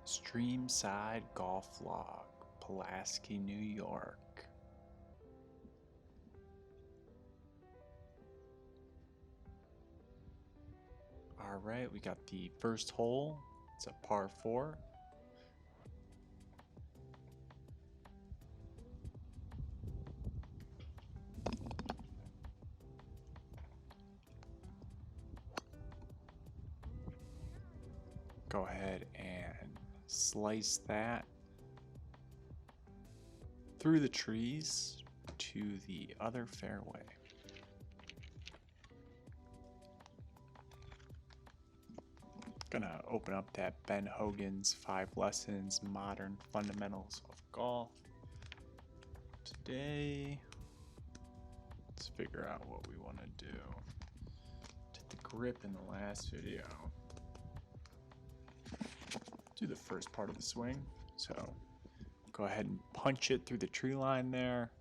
Streamside Golf Log, Pulaski, New York. Alright, we got the first hole. It's a par 4. Go ahead and slice that through the trees to the other fairway. Gonna open up that Ben Hogan's 5 Lessons Modern Fundamentals of Golf. Today, let's figure out what we want to do. Did the grip in the last video. Do the first part of the swing. So go ahead and punch it through the tree line there.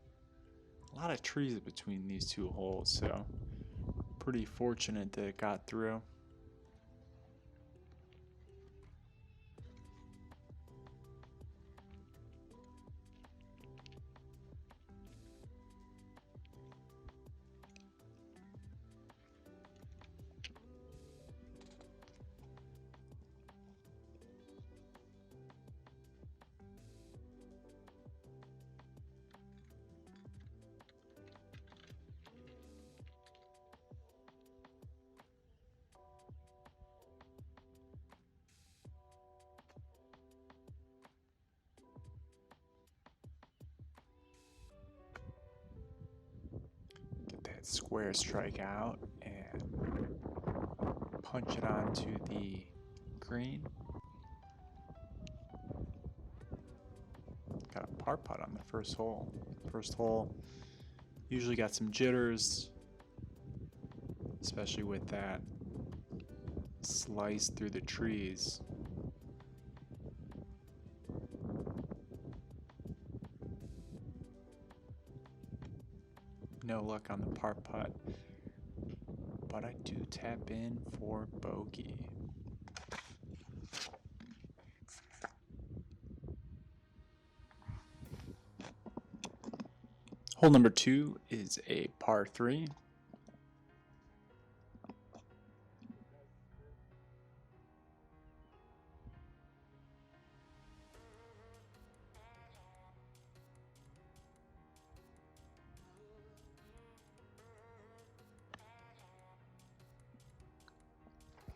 A lot of trees between these two holes, so pretty fortunate that it got through. Square strike out and punch it onto the green. Got a par putt on the first hole. First hole usually got some jitters, especially with that slice through the trees. No luck on the par putt, but I do tap in for bogey. Hole number 2 is a par 3.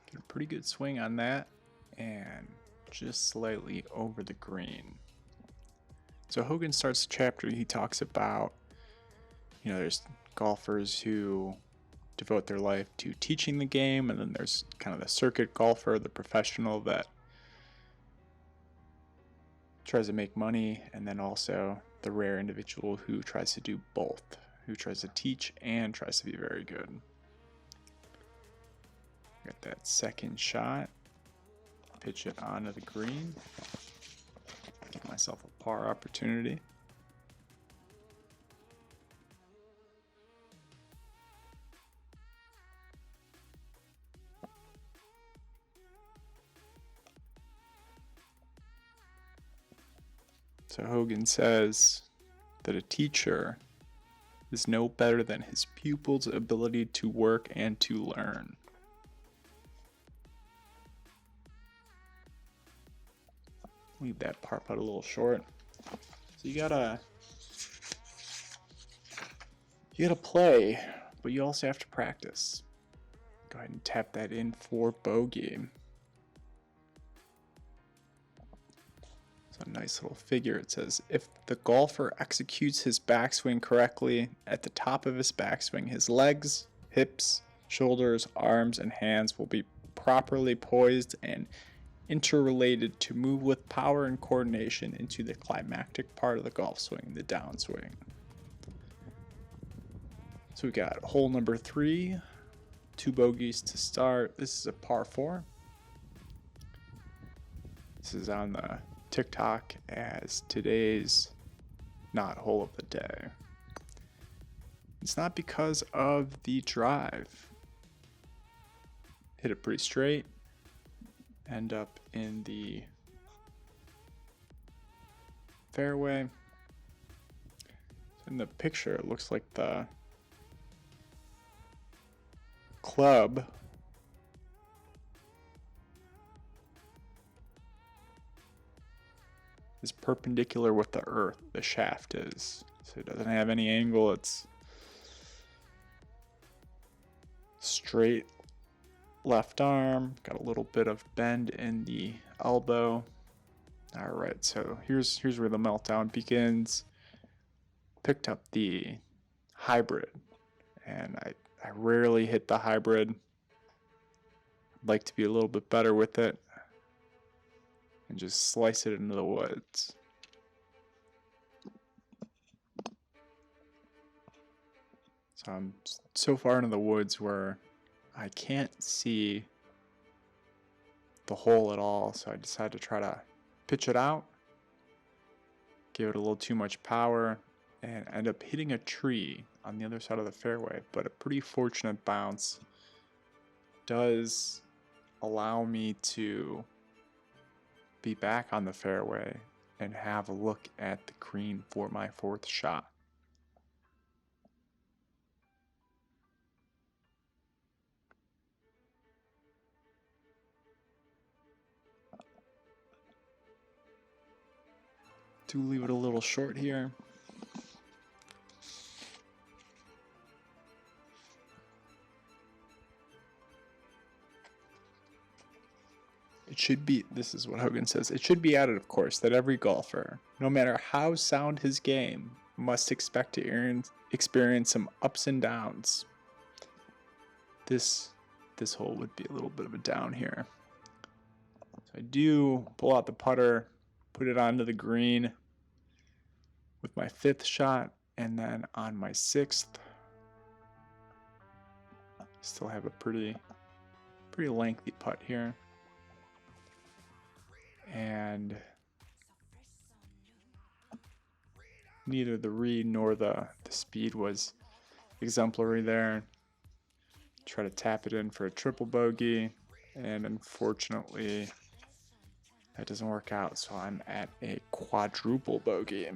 Get a pretty good swing on that and just slightly over the green. So Hogan starts the chapter, he talks about, there's golfers who devote their life to teaching the game, and then there's kind of the circuit golfer, the professional that tries to make money, and then also the rare individual who tries to do both, who tries to teach and tries to be very good. Got that second shot, pitch it onto the green, give myself a par opportunity. So Hogan says that a teacher is no better than his pupil's ability to work and to learn. Leave that par putt a little short. So you gotta play, but you also have to practice. Go ahead and tap that in for bogey. A nice little figure. It says, if the golfer executes his backswing correctly, at the top of his backswing, his legs, hips, shoulders, arms, and hands will be properly poised and interrelated to move with power and coordination into the climactic part of the golf swing, the downswing. So we got hole number 3, 2 bogeys to start. This is a par 4. This is on the TikTok as today's not hole of the day. It's not because of the drive. Hit it pretty straight. end up in the fairway. In the picture, it looks like the club is perpendicular with the earth, the shaft is. So it doesn't have any angle, it's straight left arm, got a little bit of bend in the elbow. All right, so here's where the meltdown begins. Picked up the hybrid, and I rarely hit the hybrid. I'd like to be a little bit better with it and just slice it into the woods. So I'm so far into the woods where I can't see the hole at all, so I decided to try to pitch it out, give it a little too much power, and end up hitting a tree on the other side of the fairway. But a pretty fortunate bounce does allow me to be back on the fairway and have a look at the green for my fourth shot. Do leave it a little short here. It should be, this is what Hogan says, it should be added, of course, that every golfer, no matter how sound his game, must expect to experience some ups and downs. This hole would be a little bit of a down here. So I do pull out the putter, put it onto the green with my fifth shot, and then on my sixth, still have a pretty lengthy putt here. And neither the read nor the speed was exemplary there. Try to tap it in for a triple bogey, and unfortunately that doesn't work out, so I'm at a quadruple bogey.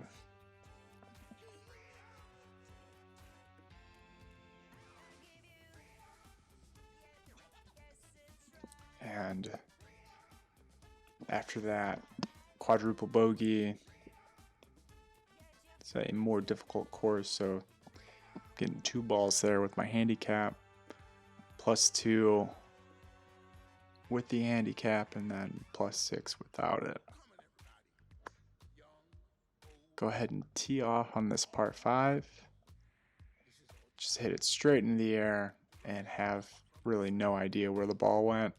And after that quadruple bogey, it's a more difficult course, so getting 2 balls there with my handicap, +2 with the handicap, and then +6 without it. Go ahead and tee off on this par 5. Just hit it straight in the air and have really no idea where the ball went.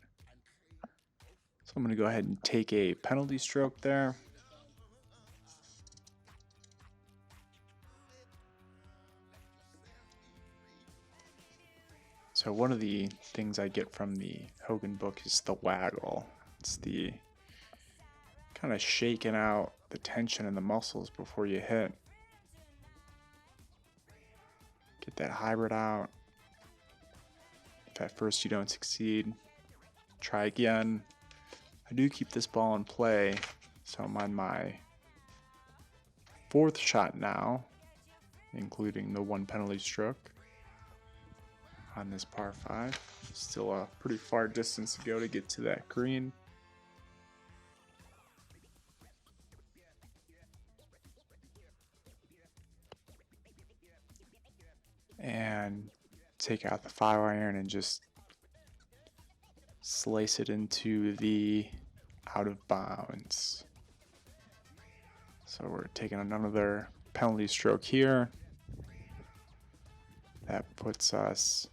So I'm going to go ahead and take a penalty stroke there. So one of the things I get from the Hogan book is the waggle. It's the kind of shaking out the tension in the muscles before you hit. Get that hybrid out. If at first you don't succeed, try again. I do keep this ball in play, so I'm on my 4th shot now, including the 1 penalty stroke on this par 5. Still a pretty far distance to go to get to that green. And take out the 5-iron and just slice it into the out of bounds. So we're taking another penalty stroke here. That puts us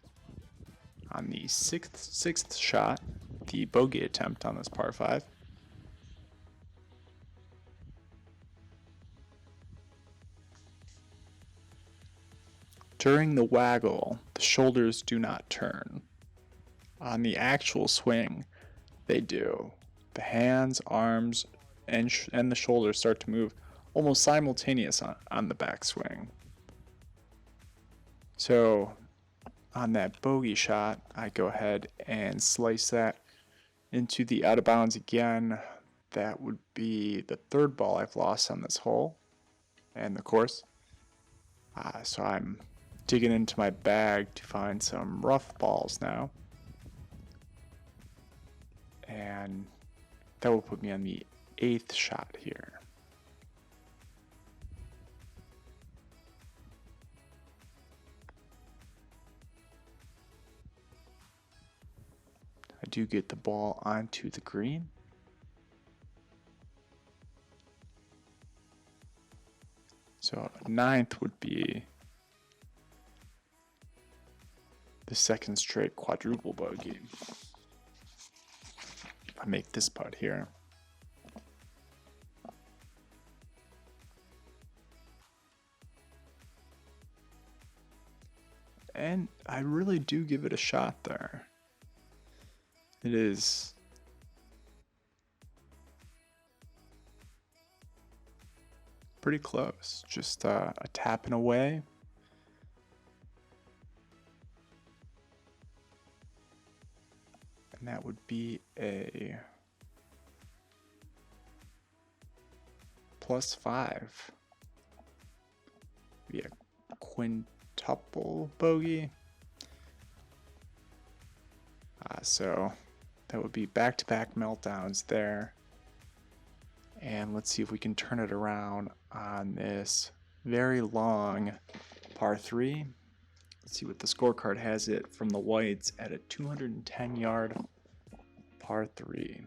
on the sixth shot, the bogey attempt on this par 5. During the waggle, the shoulders do not turn. On the actual swing, they do. The hands, arms, and the shoulders start to move almost simultaneous on the backswing. So on that bogey shot, I go ahead and slice that into the out of bounds again. That would be the third ball I've lost on this hole and the course. So I'm digging into my bag to find some rough balls now. And that will put me on the 8th shot here. I do get the ball onto the green. So 9th would be the second straight quadruple bogey. If I make this putt here. And I really do give it a shot there. It is pretty close, just a tapping away. And that would be a +5. Be a quintuple bogey. So that would be back-to-back meltdowns there. And let's see if we can turn it around on this very long par 3. Let's see what the scorecard has it from the whites at a 210-yard par 3.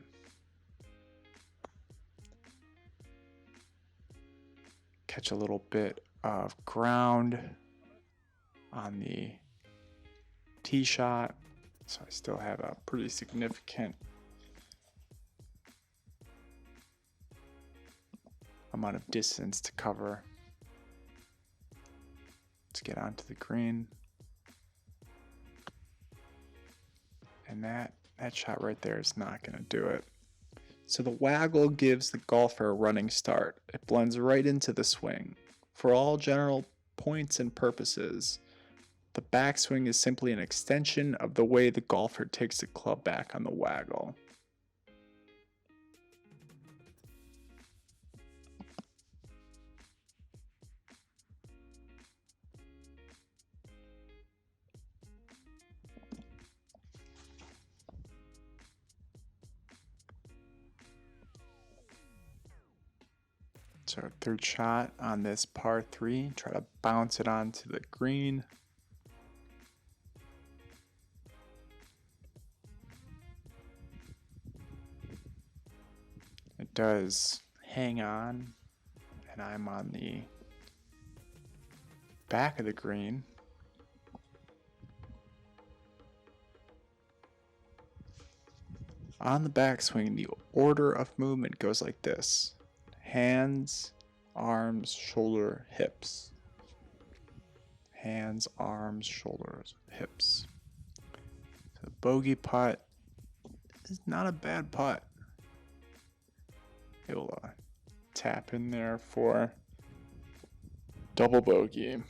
Catch a little bit of ground on the tee shot. So I still have a pretty significant amount of distance to cover to get onto the green. And that shot right there is not going to do it. So the waggle gives the golfer a running start. It blends right into the swing. For all general points and purposes, the backswing is simply an extension of the way the golfer takes the club back on the waggle. So third shot on this par 3, try to bounce it onto the green. It does hang on, and I'm on the back of the green. On the backswing, the order of movement goes like this: hands, arms, shoulder, hips. Hands, arms, shoulders, hips. So the bogey putt is not a bad putt. It'll tap in there for double bogey.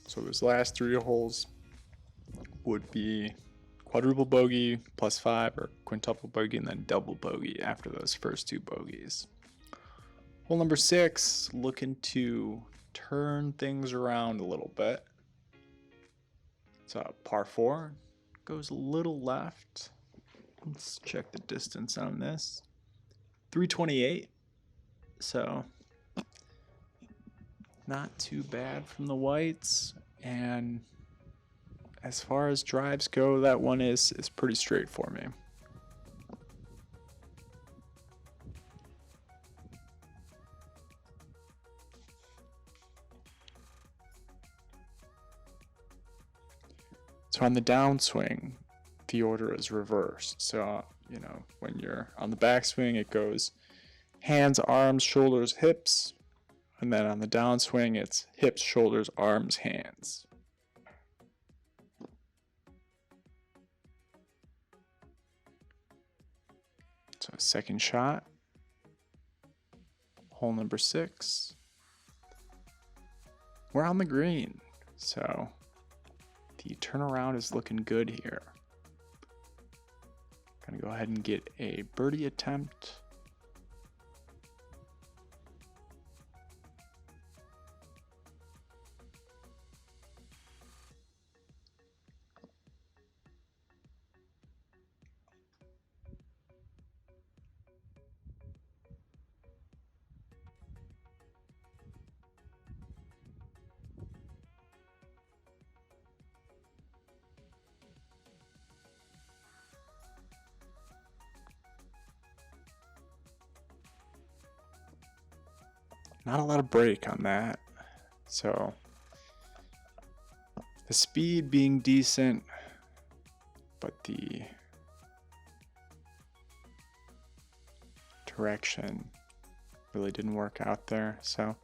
So those last 3 holes would be quadruple bogey +5 or quintuple bogey and then double bogey after those first 2 bogeys. Hole number 6, looking to turn things around a little bit. It's a par 4, goes a little left. Let's check the distance on this. 328, so not too bad from the whites. And as far as drives go, that one is pretty straight for me. So on the downswing, the order is reversed. So, when you're on the backswing, it goes hands, arms, shoulders, hips. And then on the downswing, it's hips, shoulders, arms, hands. So second shot, hole number 6. We're on the green. So the turnaround is looking good here. Gonna go ahead and get a birdie attempt. Not a lot of break on that. So the speed being decent, but the direction really didn't work out there. So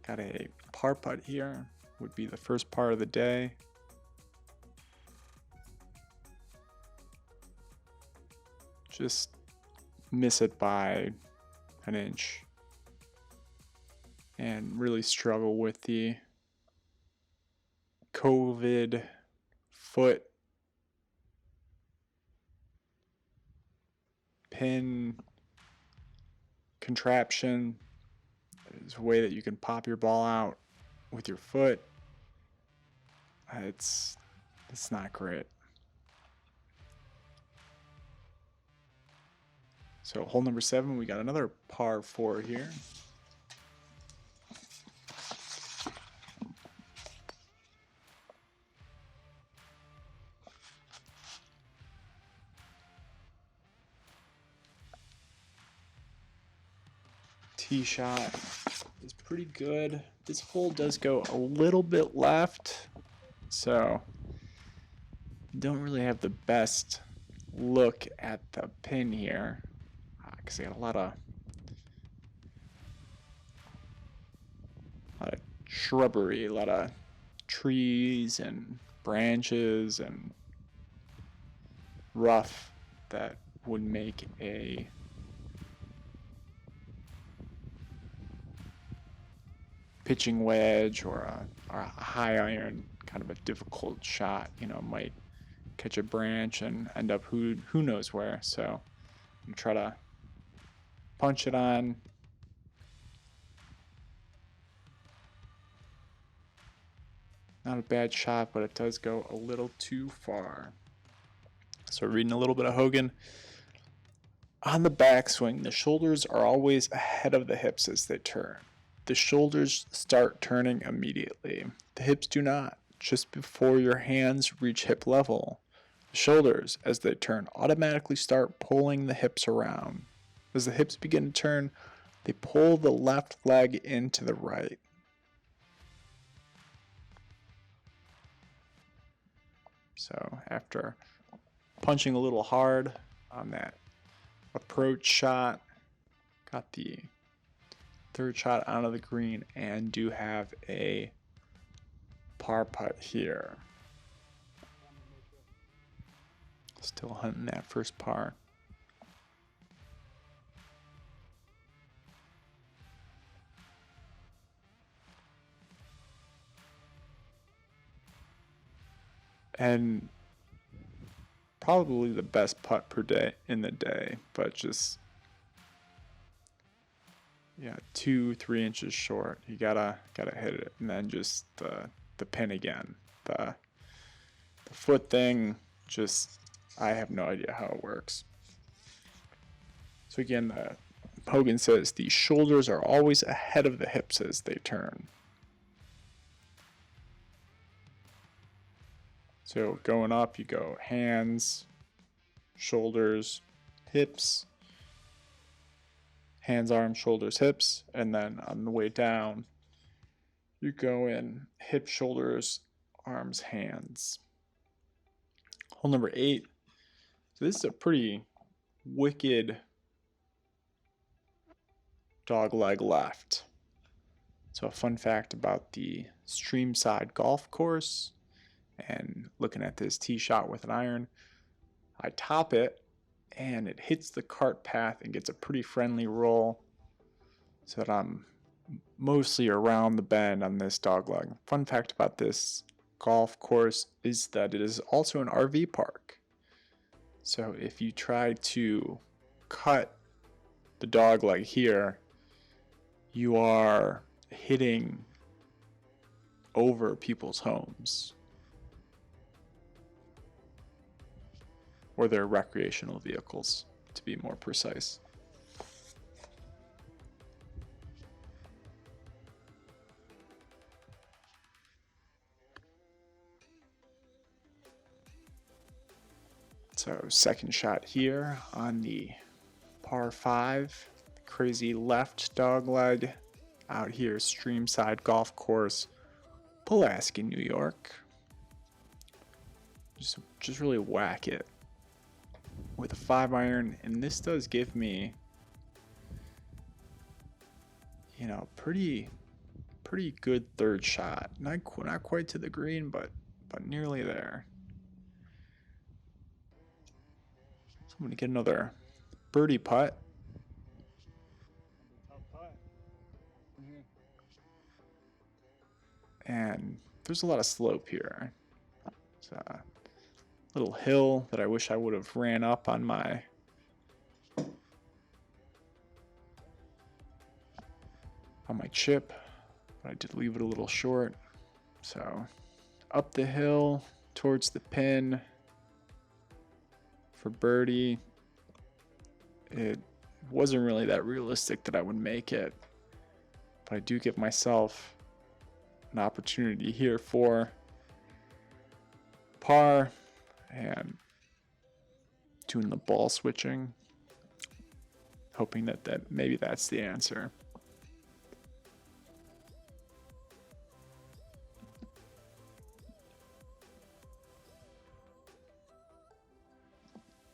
got a par putt here, would be the first par of the day. Just miss it by an inch. And really struggle with the COVID foot pin contraption. There's a way that you can pop your ball out with your foot. It's not great. So hole number 7, we got another par 4 here. Tee shot is pretty good. This hole does go a little bit left, so don't really have the best look at the pin here because I got a lot of shrubbery, a lot of trees and branches and rough that would make a pitching wedge or a high iron kind of a difficult shot. You know, might catch a branch and end up who knows where. So I'm gonna try to punch it on. Not a bad shot, but it does go a little too far. So reading a little bit of Hogan. On the backswing, the shoulders are always ahead of the hips as they turn. The shoulders start turning immediately. The hips do not, just before your hands reach hip level. The shoulders, as they turn, automatically start pulling the hips around. As the hips begin to turn, they pull the left leg into the right. So after punching a little hard on that approach shot, got the third shot onto the green and do have a par putt here. Still hunting that first par. And probably the best putt per day in the day, but just 2-3 inches short. You gotta hit it, and then just the pin again. The foot thing, just I have no idea how it works. So again, Hogan says the shoulders are always ahead of the hips as they turn. So going up, you go hands, shoulders, hips, hands, arms, shoulders, hips, and then on the way down, you go in hip, shoulders, arms, hands. Hole number 8. So this is a pretty wicked dog leg left. So a fun fact about the Streamside golf course, and looking at this tee shot with an iron, I top it and it hits the cart path and gets a pretty friendly roll, so that I'm mostly around the bend on this dog leg. Fun fact about this golf course is that it is also an RV park. So if you try to cut the dog leg here, you are hitting over people's homes or their recreational vehicles, to be more precise. So second shot here on the par 5, crazy left dog leg out here, Streamside Golf Course, Pulaski, New York. Just really whack it with a 5-iron, and this does give me, you know, pretty good third shot. Not quite to the green, but nearly there. So I'm gonna get another birdie putt. And there's a lot of slope here. It's a little hill that I wish I would have ran up on my chip, but I did leave it a little short. So up the hill towards the pin for birdie. It wasn't really that realistic that I would make it, but I do give myself an opportunity here for par and doing the ball switching, hoping that maybe that's the answer.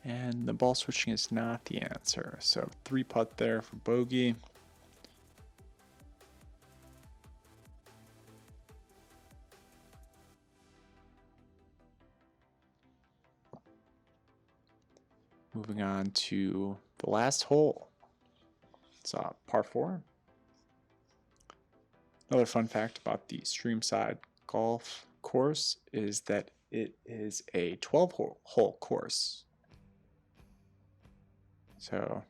And the ball switching is not the answer. So 3-putt there for bogey. Moving on to the last hole. It's par 4. Another fun fact about the Streamside Golf Course is that it is a 12-hole course. So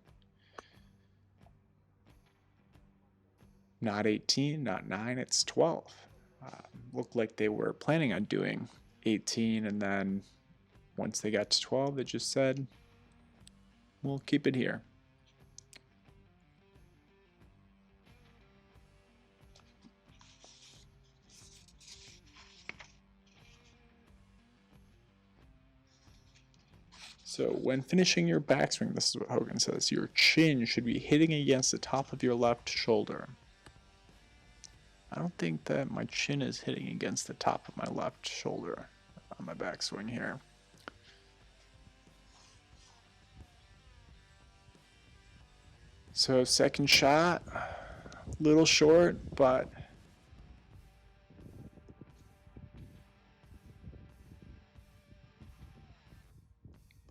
not 18, not 9, it's 12. Looked like they were planning on doing 18, and then once they got to 12, they just said, we'll keep it here. So when finishing your backswing, this is what Hogan says, your chin should be hitting against the top of your left shoulder. I don't think that my chin is hitting against the top of my left shoulder on my backswing here. So second shot, a little short, but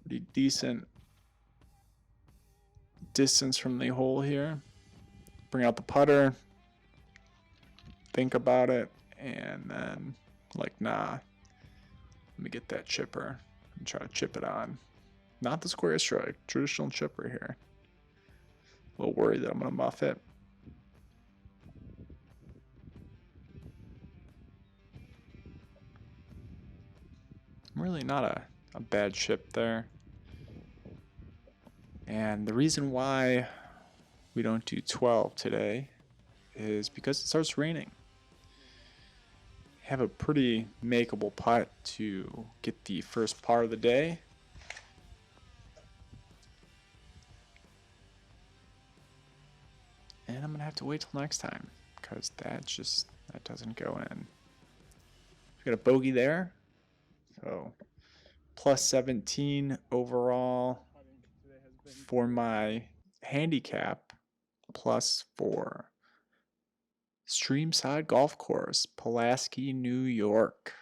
pretty decent distance from the hole here. Bring out the putter, think about it, and then like, nah, let me get that chipper and try to chip it on. Not the square strike, traditional chipper here. A little worried that I'm gonna muff it. Really not a bad chip there. And the reason why we don't do 12 today is because it starts raining. Have a pretty makeable putt to get the first par of the day. And I'm gonna have to wait till next time because that doesn't go in. We got a bogey there. So plus 17 overall for my handicap, plus 4. Streamside Golf Course, Pulaski, New York.